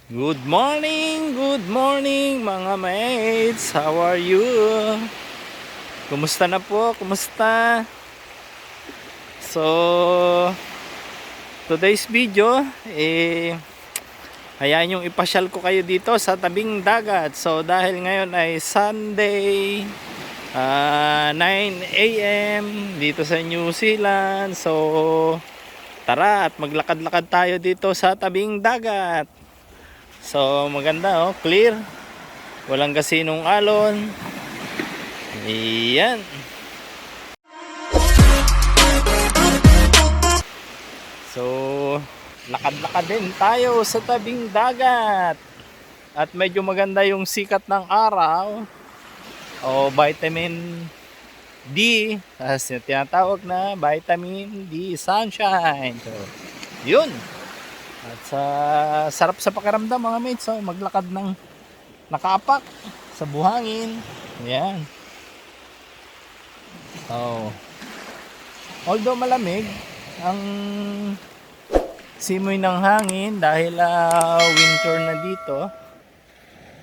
Good morning mga mates. How are you? Kumusta na po? Kumusta? So, today's video, hayaan yung ipasyal ko kayo dito sa tabing dagat. So, dahil ngayon ay Sunday, 9 a.m. dito sa New Zealand. So, tara at maglakad-lakad tayo dito sa tabing dagat. So, maganda clear. Walang kasinong alon. Iyan. So, lakad-lakad din tayo sa tabing dagat. At medyo maganda yung sikat ng araw o vitamin D, as tinatawag na vitamin D sunshine. So, yun. At sa sarap sa pakiramdam mga mates, so maglakad ng nakaapak sa buhangin. Ayan. So, although malamig ang simoy ng hangin dahil winter na dito.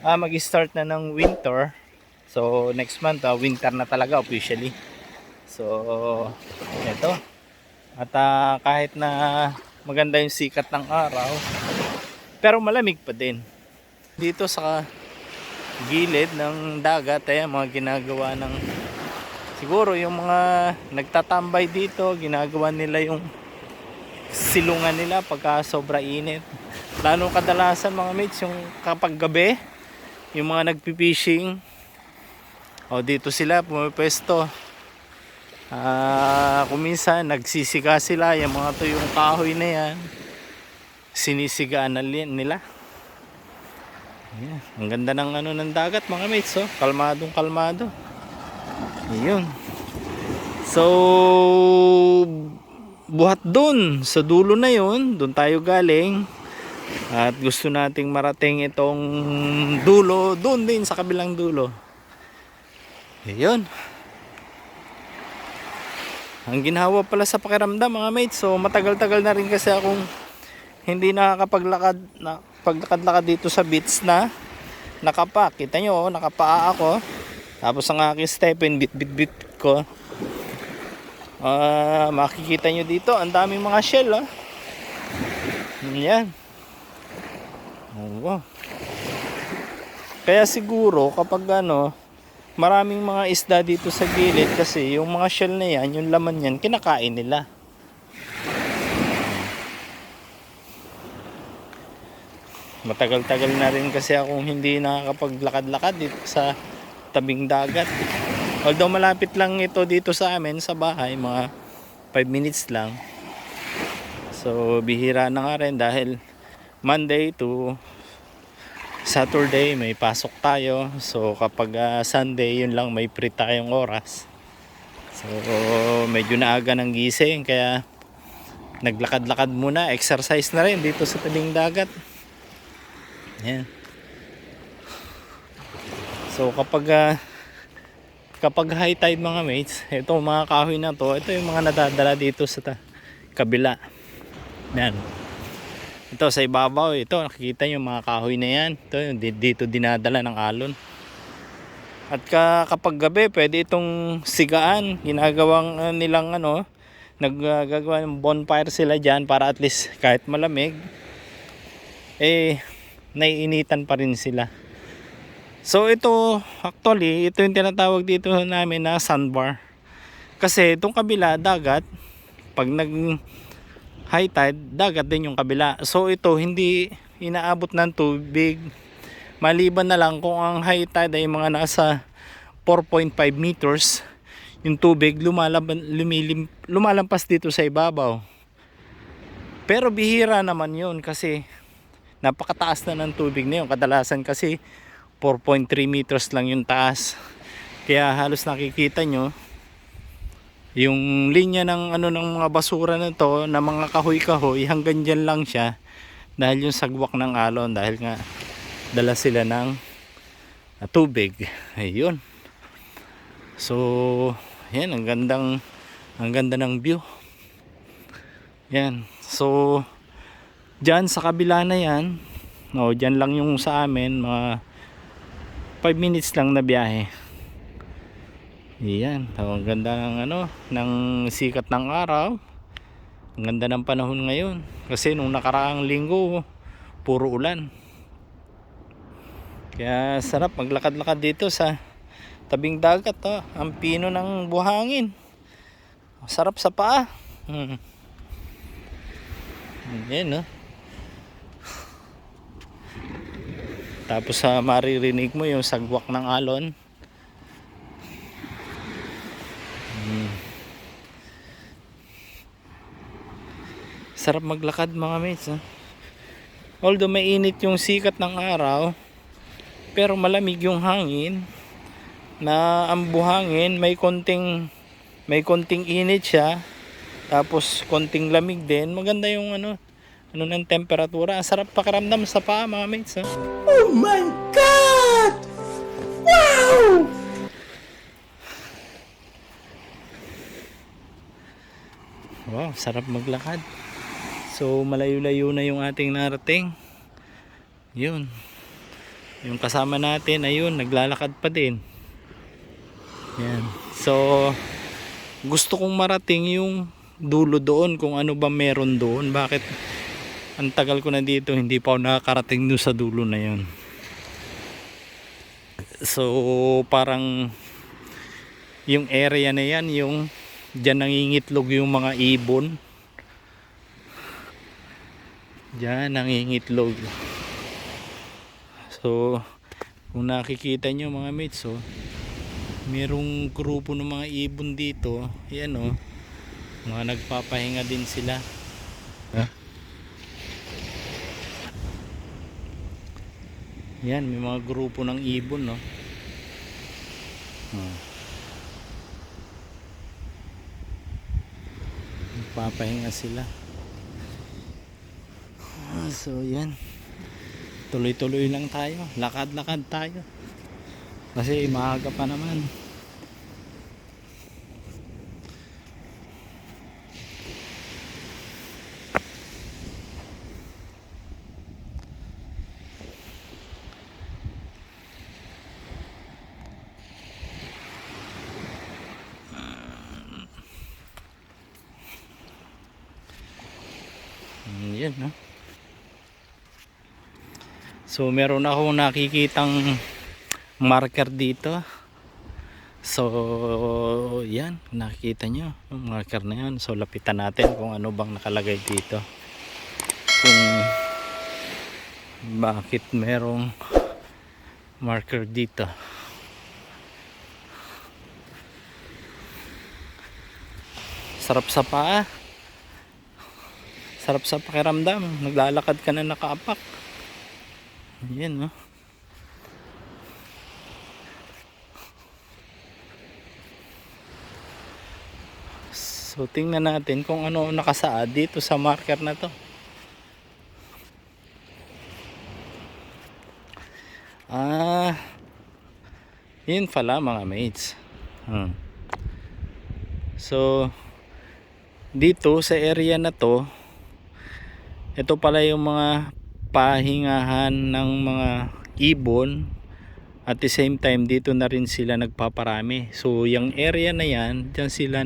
Mag-start na ng winter. So next month winter na talaga officially. So eto. At kahit na maganda yung sikat ng araw, pero malamig pa din. Dito sa gilid ng dagat, mga ginagawa ng siguro yung mga nagtatambay dito, ginagawa nila yung silungan nila pagka sobra init. Lalo kadalasan mga mates yung kapag gabi, yung mga nagpipishing, dito sila pumipwesto. Kung minsan nagsisiga sila, yung mga tuyong kahoy na yan, sinisigaan na nila. Ayan. Ang ganda ng ng dagat mga mates, kalmadong kalmado. Ayun. So, buhat dun sa dulo na yun, dun tayo galing. At gusto nating marating itong dulo, dun din sa kabilang dulo. Ayun. Ang ginhawa pala sa pakiramdam mga mates, so matagal-tagal na rin kasi akong hindi paglakad-lakad dito sa beach na nakapak. Kita nyo, nakapaa ako. Tapos ang aking stepin, bit ko. Makikita nyo dito, ang daming mga shell. Yan. Wow. Kaya siguro kapag maraming mga isda dito sa gilid kasi yung mga shell na yan, yung laman yan, kinakain nila. Matagal-tagal na rin kasi akong hindi nakakapaglakad-lakad dito sa tabing dagat. Although malapit lang ito dito sa amin sa bahay, mga 5 minutes lang. So bihira na nga rin dahil Monday to Saturday may pasok tayo. So kapag Sunday, yun lang may free tayong oras. So medyo naaga ng gising, kaya naglakad-lakad muna, exercise na rin dito sa tabing dagat. Yan. So kapag high tide mga mates, ito mga kahoy na to, ito yung mga nadadala dito sa kabila. Yan. Ito sa ibabaw, ito nakikita nyo mga kahoy na yan. Ito dito dinadala ng alon. At kapag gabi, pwede itong sigaan. Ginagawang nilang naggagawa ng bonfire sila dyan para at least kahit malamig, naiinitan pa rin sila. So ito, actually, ito yung tinatawag dito namin na sandbar. Kasi itong kabila, dagat, pag high tide, dagat din yung kabila. So ito hindi inaabot ng tubig, maliban na lang kung ang high tide ay mga nasa 4.5 meters, yung tubig lumalampas dito sa ibabaw. Pero bihira naman yun kasi napakataas na ng tubig na yun. Kadalasan kasi 4.3 meters lang yung taas, kaya halos nakikita nyo yung linya ng ng mga basura na to, na mga kahoy-kahoy, hanggang dyan lang siya dahil yung sagwak ng alon, dahil nga dala sila ng tubig. Ayun. So yan, ang ganda ng view. Yan. So dyan sa kabila na yan, No, dyan lang yung sa amin, mga 5 minutes lang na biyahe. Yan, ang ganda ng ng sikat ng araw. Ang ganda ng panahon ngayon. Kasi nung nakaraang linggo, puro ulan. Kaya sarap maglakad-lakad dito sa tabing dagat. Ang pino ng buhangin. Sarap sa paa. Yan, no? Tapos maririnig mo yung sagwak ng alon. Sarap maglakad mga mates. Although mainit yung sikat ng araw, pero malamig yung hangin, na ang buhangin may konting init siya, tapos konting lamig din. Maganda yung ng temperatura. Ang sarap pakiramdam sa paa mga mates. Oh my God! Wow! Wow, sarap maglakad. So malayo-layo na yung ating narating. Yun. Yung kasama natin ayun, naglalakad pa din. Yan. So gusto kong marating yung dulo doon, kung ano ba meron doon. Bakit ang tagal ko na dito, hindi pa ako nakakarating doon sa dulo na yun. So parang yung area na yan, yung dyan nangingitlog yung mga ibon. Diyan nangingitlog. So kung nakikita nyo mga mates, merong grupo ng mga ibon dito. Yan mga nagpapahinga din sila. Yan, may mga grupo ng ibon, nagpapahinga sila. So yan, tuloy-tuloy lang tayo, lakad-lakad tayo kasi maaga pa naman. Yan, so meron akong nakikitang marker dito. So yan, nakikita nyo yung marker na yan. So lapitan natin kung ano bang nakalagay dito, kung bakit merong marker dito. Sarap sa paa, sarap sa pakiramdam, naglalakad ka na nakaapak. Yan, so tingnan natin kung ano nakasaad dito sa marker na to. Yun pala mga mates. So dito sa area na to, ito pala yung mga pahingahan ng mga ibon. At the same time, dito na rin sila nagpaparami. So yung area na yan, dyan sila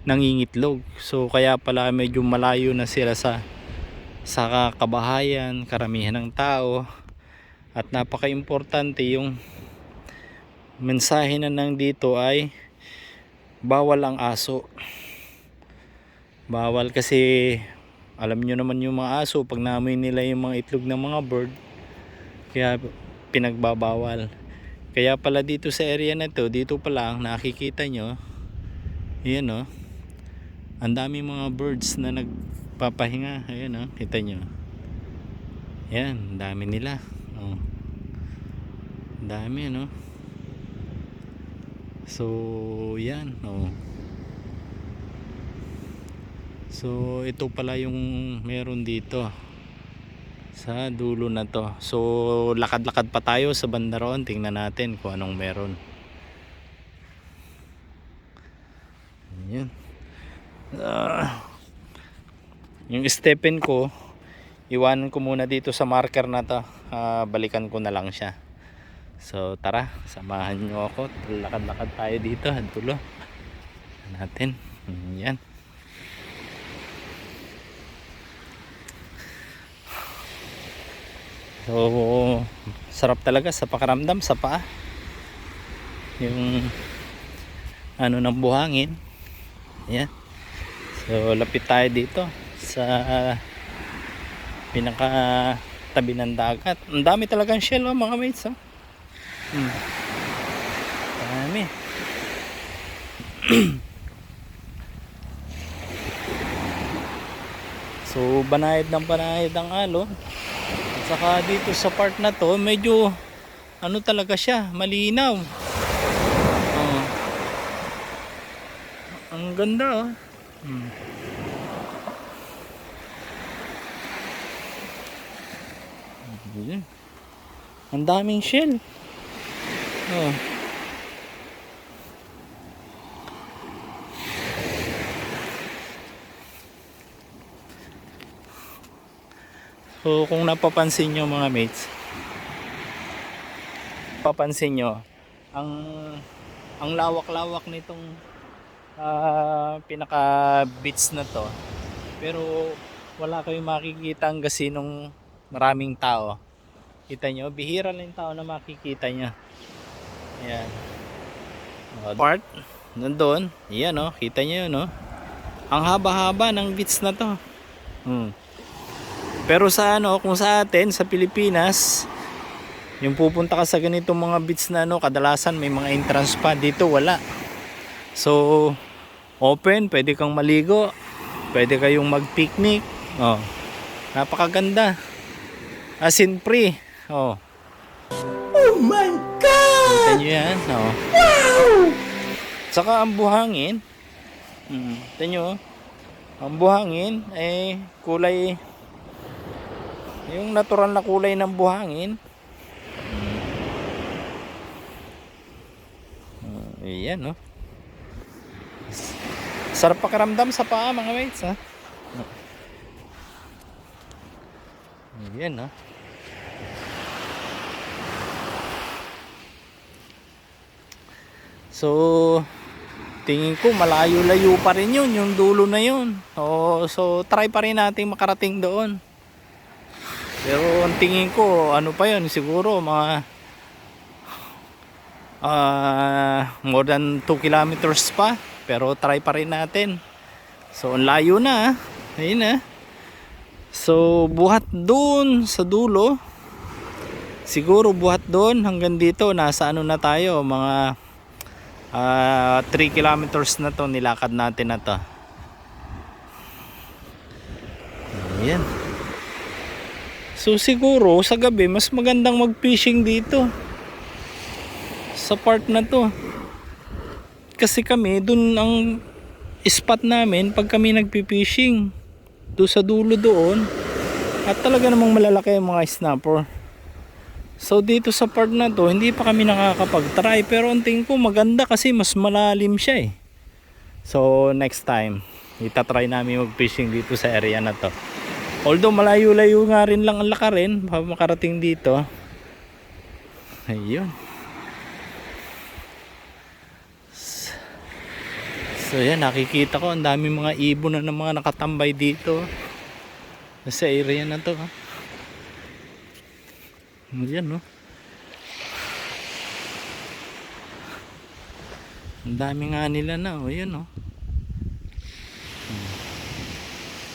nangingitlog. So kaya pala medyo malayo na sila sa kabahayan, karamihan ng tao. At napaka-importante yung mensahe na nang dito ay bawal ang aso. Bawal kasi alam nyo naman yung mga aso, pag naamoy nila yung mga itlog ng mga bird, kaya pinagbabawal. Kaya pala dito sa area na to, dito pa lang nakikita nyo, yan ang dami mga birds na nagpapahinga. Ayan kita nyo, yan, dami nila. Dami so yan. So ito pala yung meron dito sa dulo na to. So lakad-lakad pa tayo sa banda roon, tingnan natin kung anong meron. Yan. Yung stepen ko, iwanan ko muna dito sa marker na to. Balikan ko na lang siya. So tara, samahan nyo ako. Lakad-lakad tayo dito. Dulo natin. Yan. So sarap talaga sa pakiramdam sa paa. Yung ano ng buhangin. Yan. So lapit tayo dito sa pinaka tabi ng dagat. Ang dami talagang shell mga mates. Dami. So banayad ang alon. At saka dito sa part na to medyo ano talaga siya, malinaw. Ang ganda Ang daming shell. So kung napapansin nyo mga mates, papansin nyo ang lawak-lawak nitong pinaka beach na to, pero wala kayong makikita ang gasinong maraming tao. Kita nyo, bihira lang yung tao na makikita nyo. Ayan. Part nandun, yan kita nyo yun ang haba-haba ng beach na to. Pero sa kung sa atin sa Pilipinas, yung pupunta ka sa ganitong mga beach na kadalasan may mga entrance pa. Dito wala. So open, pwede kang maligo, pwede kayong mag-picnic. Napakaganda. As in free. Oh my God! Kita nyo yan. Wow! Saka ang buhangin, kita nyo, ang buhangin ay kulay, yung natural na kulay ng buhangin. Ayan sarap pakiramdam sa paa mga mates Ayan So tingin ko malayo-layo pa rin yun, yung dulo na yun. So try pa rin natin makarating doon. Pero ang tingin ko ano pa yun, siguro mga more than 2 kilometers pa. Pero try pa rin natin. So ang layo na ayun So buhat doon sa dulo. Siguro buhat doon hanggang dito nasa na tayo, mga 3 kilometers na to nilakad natin na to. Ayan. So siguro sa gabi mas magandang mag-fishing dito sa part na to. Kasi kami dun ang spot namin pag kami nagpi-fishing. Doon sa dulo doon. At talaga namang malalaki ang mga snapper. So dito sa part na to hindi pa kami nakakapag-try, pero ang tingin ko maganda kasi mas malalim siya So next time itatry namin mag-fishing dito sa area na to. Although malayo-layo nga rin lang ang lakarin para makarating dito. Ayun. So yan, nakikita ko ang dami mga ibon na mga nakatambay dito sa area na to Yan ang dami nga nila na yan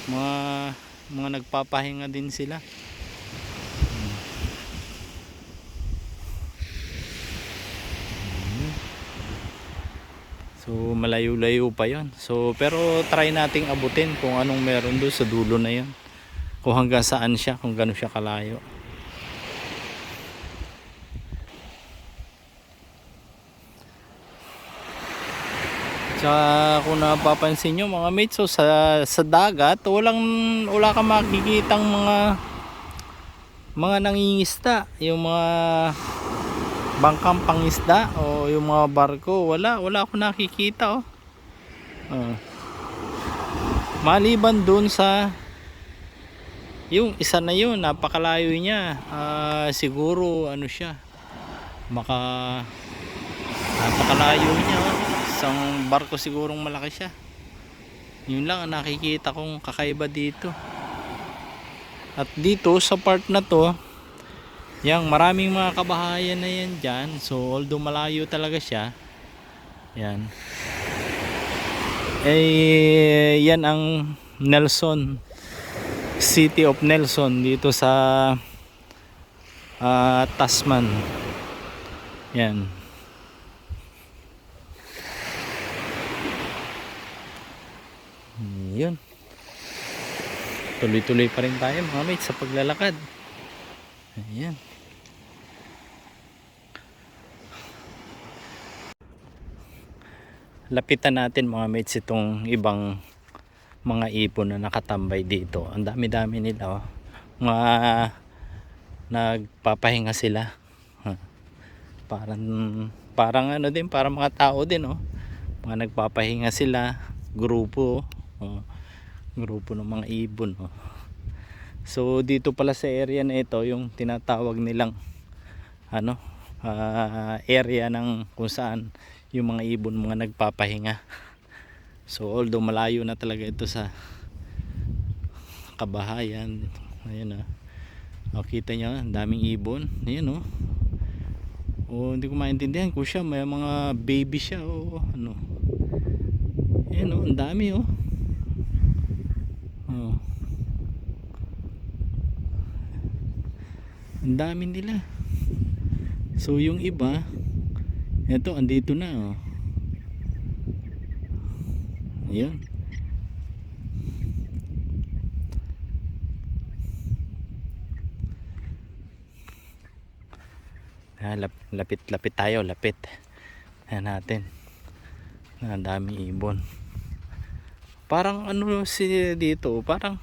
mga nagpapahinga din sila. So malayo-layo pa yon. So pero try nating abutin kung anong meron doon sa dulo na yon, kung hanggang saan siya, kung gaano siya kalayo. Tsaka kung napapansin nyo mga mates, so sa dagat wala kang makikitang mga nangingista, yung mga bangkang pangisda o yung mga barko, wala ako nakikita maliban dun sa Yung isa na yun, napakalayo niya. Siguro ano siya, maka napakalayo niya. Isang barko sigurong malaki siya. Yun lang ang nakikita kong kakaiba dito. At dito sa part na to, yang maraming mga kabahayan na yan dyan. So although malayo talaga siya, yan. Yan ang Nelson, City of Nelson dito sa Tasman. Yan. Yun. Tuloy-tuloy pa rin tayo mga mates sa paglalakad. Ayan. Lapitan natin mga mates itong ibang mga ibon na nakatambay dito. Ang dami-dami nila, oh. Mga nagpapahinga sila. Parang ano din, parang mga tao din, oh. Mga nagpapahinga sila, grupo, oh. Grupo ng mga ibon, oh. So dito pala sa area na ito yung tinatawag nilang ano, area ng kung saan yung mga ibon mga nagpapahinga. So although malayo na talaga ito sa kabahayan. Ayun, oh. Kita nyo, ang daming ibon. Ayun, oh. Oh, hindi ko maintindihan kung siya may mga baby siya o ano. Ayun, oh, ang dami, oh. Oh. Ang dami nila. So yung iba, eto andito na, oh. Ayun. Lapit tayo, lapit. Ayan natin. Ang dami ibon. Parang ano si dito, parang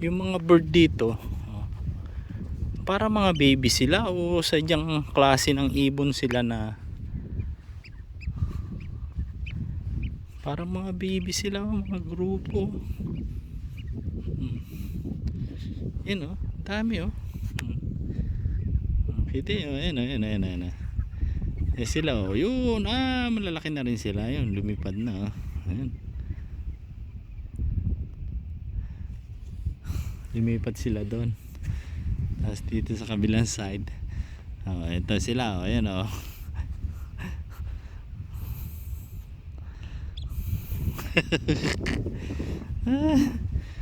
yung mga bird dito, para mga baby sila o sadyang klase ng ibon sila na para mga baby sila, mga grupo. Yun, oh, dami, oh. Kita nyo, ayan. Sila, oh, yun, malalaki na rin sila, yun, lumipad na, oh. Ayan. Lumipad sila doon. Tapos dito sa kabilang side, oh, ito sila, oh, ayan, oh.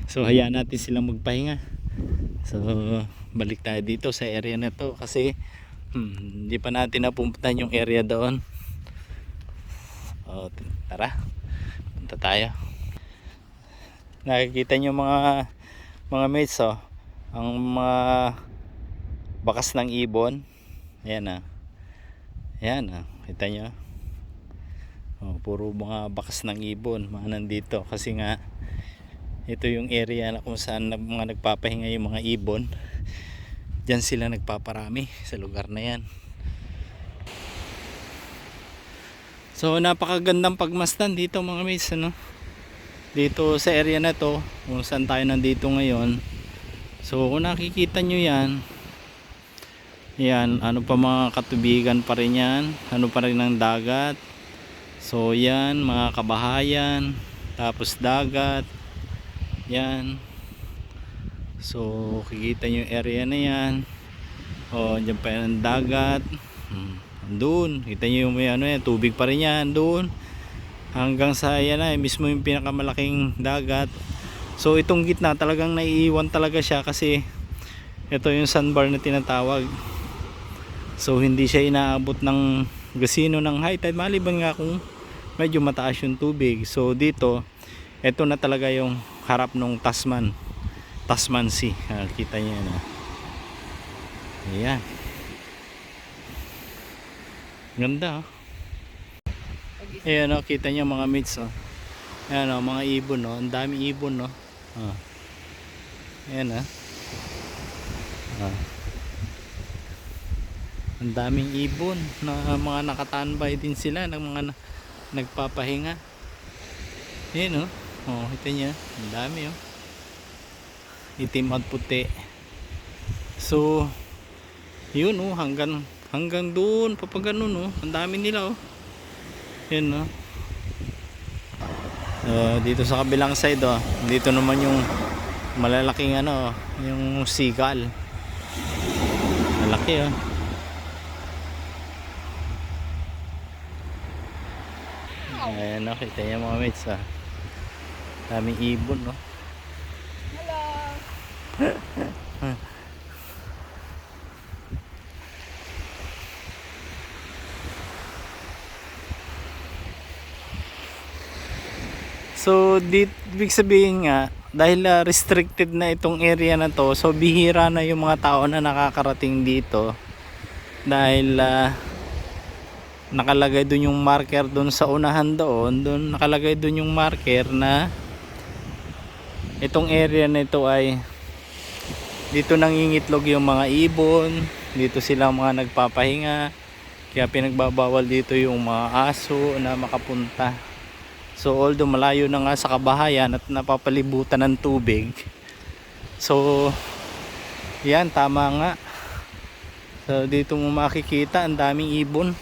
So hayaan natin silang magpahinga. So balik tayo dito sa area na to kasi hindi pa natin napupuntahan yung area doon. Tara, punta tayo. Nakikita nyo mga mates, oh, ang mga bakas ng ibon. Ayan, ayan, kita nyo. Oh, puro mga bakas ng ibon mga nandito kasi nga ito yung area na kung saan mga nagpapahinga yung mga ibon. Diyan sila nagpaparami sa lugar na yan. So napakagandang pagmasdan dito mga mates, ano? Dito sa area na to kung saan tayo nandito ngayon. So kung nakikita nyo yan, yan, ano pa mga katubigan pa rin yan, ano pa rin ang dagat. So yan mga kabahayan, tapos dagat, yan. So kikita nyo yung area na yan. O dyan pa yan ang dagat. Doon, kita nyo yung may ano yan, tubig pa rin yan doon. Hanggang sa yan na, mismo yung pinakamalaking dagat. So itong gitna talagang naiiwan talaga siya kasi ito yung sandbar na tinatawag. So hindi siya inaabot ng gasino ng high tide, maliban nga kung medyo mataas yung tubig. So dito, ito na talaga yung harap ng Tasman Sea. Kita niyo yan, ayan, ganda, oh. Ayan, oh, kita niyo mga mates, oh. Ayan, oh, mga ibon, oh. Ang dami ibon, no. Ayan, ang daming ibon na mga nakatanbay din sila ng mga nagpapahinga. Ayan, oh. Oh, kita niyo, ang dami, oh. itim at puti. So yun oh, hanggang doon papagano no, ang dami nila oh. Yun no. Dito sa kabilang side oh, dito naman yung malalaking ano, yung seagull. Malaki oh. Ayan, nakita niyo mga mates ah. Daming ibon no. So, ibig sabihin nga, dahil restricted na itong area na to, so bihira na yung mga tao na nakakarating dito. Dahil nakalagay dun yung marker dun sa unahan doon nakalagay dun yung marker na itong area na ito ay dito nangingitlog yung mga ibon, dito sila mga nagpapahinga, kaya pinagbabawal dito yung mga aso na makapunta. So although malayo na nga sa kabahayan at napapalibutan ng tubig, so yan, tama nga. So dito mo makikita ang daming ibon,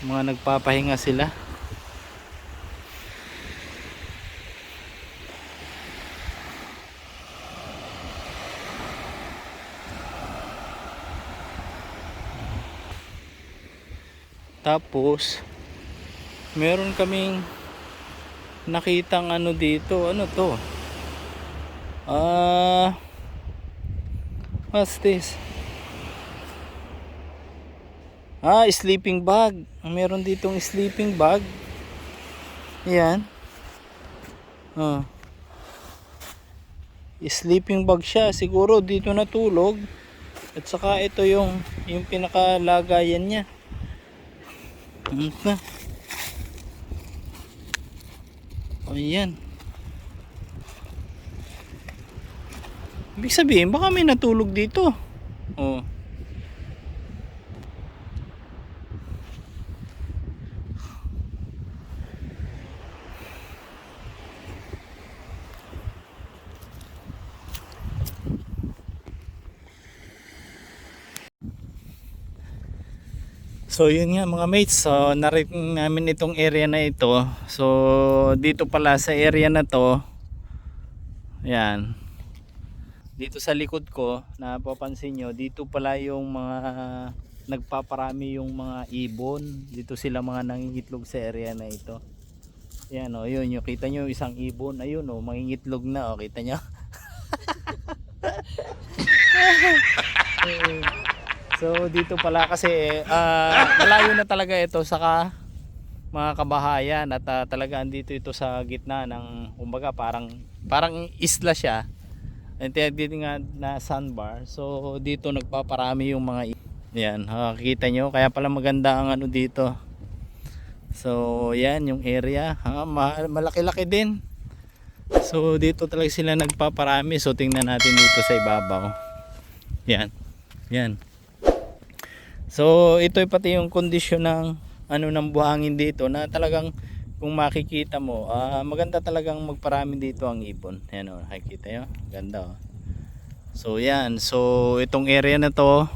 mga nagpapahinga sila. Tapos meron kaming nakitang ano dito, ano to, what's this? Sleeping bag. Meron ditong sleeping bag. Yan. Sleeping bag siya, siguro dito natulog. At saka ito yung pinakalagayan niya. Ayan. Ibig sabihin baka may natulog dito. Oh. So yun nga mga mates, so nariting namin itong area na ito. So dito pala sa area na to, yan, dito sa likod ko, napapansin nyo, dito pala yung mga nagpaparami yung mga ibon. Dito sila mga nangingitlog sa area na ito. Yan o, yun, yung kita nyo isang ibon, ayun o, mangingitlog na o, kita nyo. So dito pala kasi malayo na talaga ito sa mga kabahayan at talaga andito ito sa gitna ng, kumbaga parang isla siya. And dito nga na sandbar. So dito nagpaparami yung mga yan, kita nyo, kaya pala maganda ang ano dito. So yan yung area, malaki-laki din. So dito talaga sila nagpaparami. So tingnan natin dito sa ibabaw. Yan. Yan. So ito ay pati yung kondisyon ng ng buhangin dito na talagang kung makikita mo, maganda talagang magparami dito ang ibon. Yan o, nakikita nyo, ganda o. So yan, so itong area na to,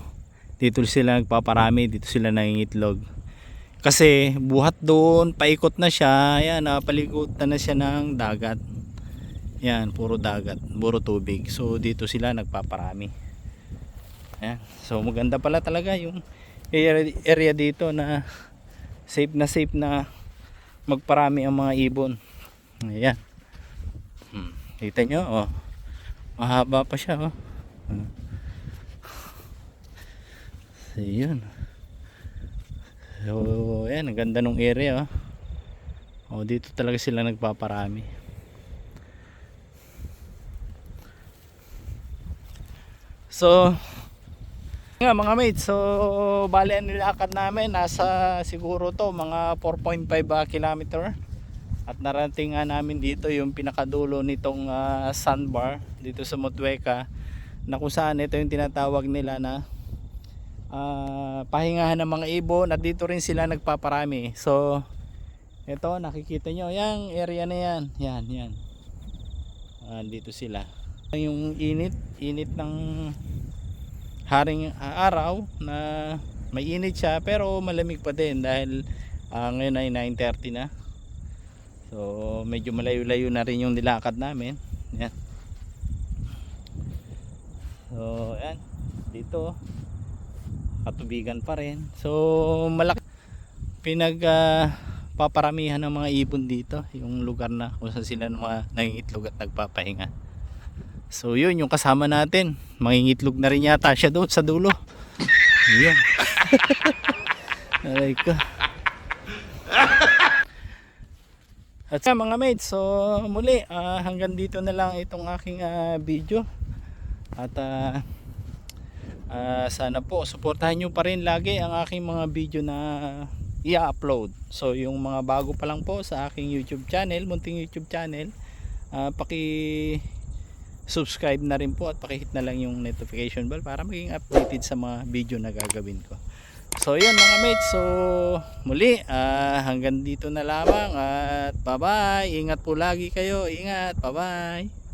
dito sila nagpaparami, dito sila nangingitlog. Kasi buhat doon, paikot na siya, yan, palikutan na siya ng dagat. Yan, puro dagat, puro tubig. So dito sila nagpaparami. Yan. So maganda pala talaga yung area dito na safe na magparami ang mga ibon. Ayan. Kita nyo, oh. Mahaba pa siya, oh. So yun. So ayan, ang ganda ng area, oh. Dito talaga sila nagpaparami. So nga mga mates, so bali ang nilakad namin nasa siguro to mga 4.5 kilometer. At narating nga namin dito yung pinakadulo nitong sandbar dito sa Motueka, na kung saan ito yung tinatawag nila na pahingahan ng mga ibon, at dito rin sila nagpaparami. So ito nakikita nyo yung area na yan, yan. Dito sila. Yung init ng haring araw na may init siya pero malamig pa din dahil ngayon ay 9:30 na. So medyo malayo-layo na rin yung nilakad namin. Yan. So yan, dito katubigan pa rin. So malaki paparamihan ng mga ibon dito, yung lugar na kung saan sila nangingitlog at nagpapahinga. So yun yung kasama natin, mangingitlog na rin yata siya doon sa dulo. Yan. Aray ko. At sa mga mates, so muli hanggang dito na lang itong aking video. At sana po suportahan nyo pa rin lagi ang aking mga video na i-upload. So yung mga bago pa lang po sa aking YouTube channel, munting YouTube channel, paki-subscribe na rin po at paki-hit na lang yung notification bell para maging updated sa mga video na gagawin ko. So yan mga mates, so muli hanggang dito na lamang at bye bye. Ingat po lagi kayo, ingat, bye bye.